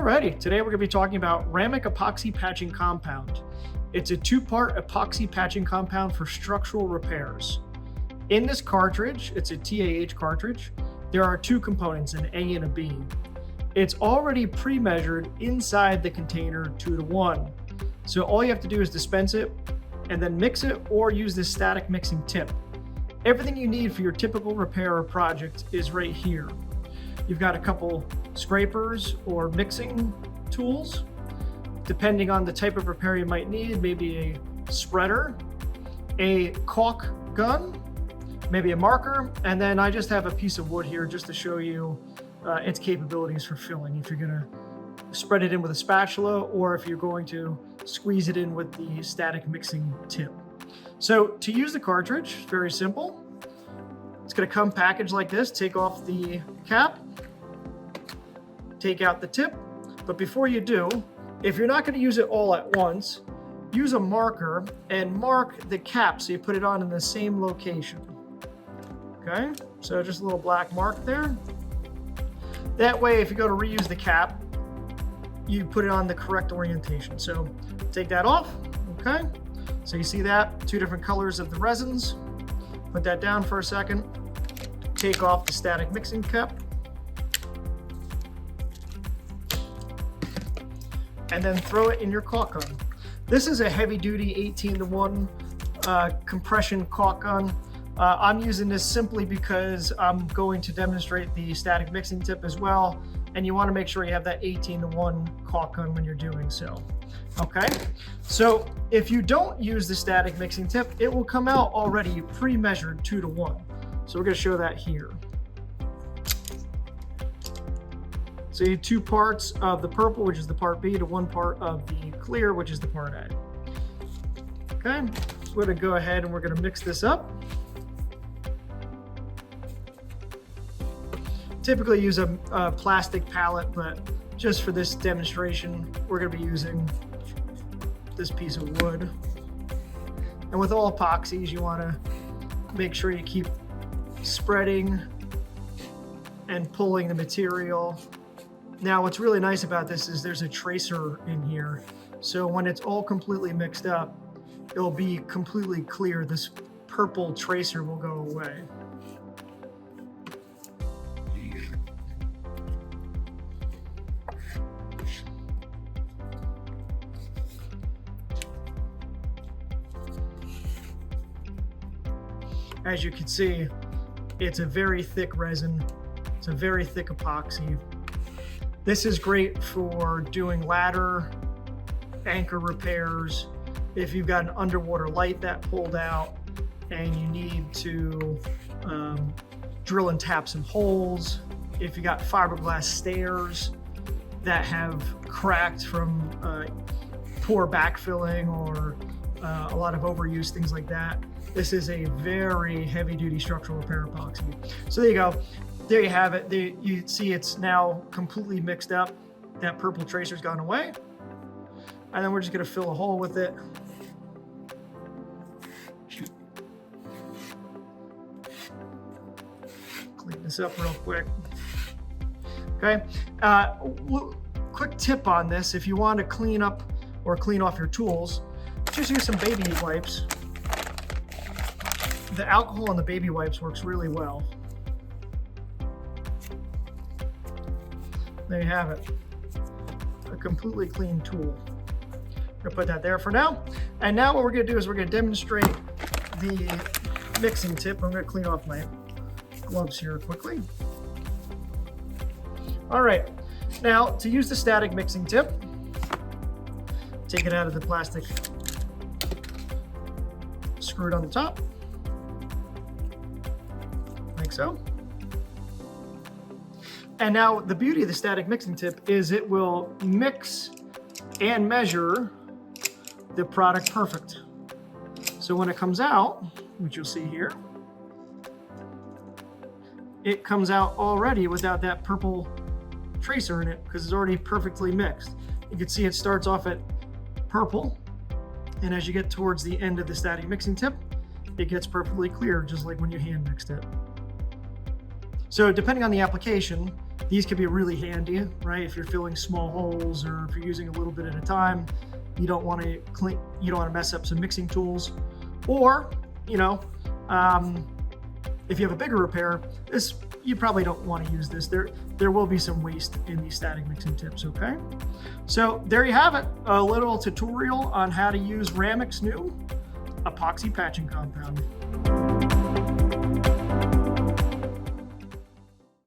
Alrighty, today we're going to be talking about Ramuc Epoxy Patching Compound. It's a two-part epoxy patching compound for structural repairs. In this cartridge, it's a TAH cartridge, there are two components, an A and a B. It's already pre-measured inside the container 2:1. So all you have to do is dispense it and then mix it or use this static mixing tip. Everything you need for your typical repair or project is right here. You've got a couple scrapers or mixing tools, depending on the type of repair you might need, maybe a spreader, a caulk gun, maybe a marker, and then I just have a piece of wood here just to show you its capabilities for filling. If you're gonna spread it in with a spatula or if you're going to squeeze it in with the static mixing tip. So to use the cartridge, very simple. It's gonna come packaged like this. Take off the cap, take out the tip, but before you do, if you're not gonna use it all at once, use a marker and mark the cap so you put it on in the same location. Okay, so just a little black mark there. That way, if you go to reuse the cap, you put it on the correct orientation. So take that off, okay? So you see that, two different colors of the resins. Put that down for a second. Take off the static mixing cap. And then throw it in your caulk gun. This is a heavy duty 18:1 compression caulk gun. I'm using this simply because I'm going to demonstrate the static mixing tip as well. And you want to make sure you have that 18:1 caulk gun when you're doing so. Okay, so if you don't use the static mixing tip, it will come out already pre-measured 2:1. So we're going to show that here. So you have two parts of the purple, which is the part B, to one part of the clear, which is the part A. Okay, so we're going to go ahead and we're going to mix this up. Typically use a plastic palette, but just for this demonstration, we're going to be using this piece of wood. And with all epoxies, you want to make sure you keep spreading and pulling the material. Now, what's really nice about this is there's a tracer in here. So when it's all completely mixed up, it'll be completely clear. This purple tracer will go away. As you can see, it's a very thick resin. It's a very thick epoxy. This is great for doing ladder, anchor repairs. If you've got an underwater light that pulled out and you need to drill and tap some holes. If you got fiberglass stairs that have cracked from poor backfilling or a lot of overuse, things like that. This is a very heavy-duty structural repair epoxy. So there you go. There you have it. You see it's now completely mixed up. That purple tracer's gone away. And then we're just going to fill a hole with it. Clean this up real quick. Okay. Quick tip on this. If you want to clean up or clean off your tools, just use some baby wipes. The alcohol on the baby wipes works really well. There you have it. A completely clean tool. I'm gonna put that there for now. And now what we're gonna do is we're gonna demonstrate the mixing tip. I'm gonna clean off my gloves here quickly. All right, now to use the static mixing tip, take it out of the plastic, screw it on the top. Like so. And now the beauty of the static mixing tip is it will mix and measure the product perfect. So when it comes out, which you'll see here, it comes out already without that purple tracer in it because it's already perfectly mixed. You can see it starts off at purple, and as you get towards the end of the static mixing tip, it gets perfectly clear, just like when you hand mixed it. So depending on the application, these could be really handy, right? If you're filling small holes or if you're using a little bit at a time, you don't want to mess up some mixing tools. Or, if you have a bigger repair, you probably don't want to use this. There will be some waste in these static mixing tips, okay? So there you have it, a little tutorial on how to use Ramuc's new epoxy patching compound.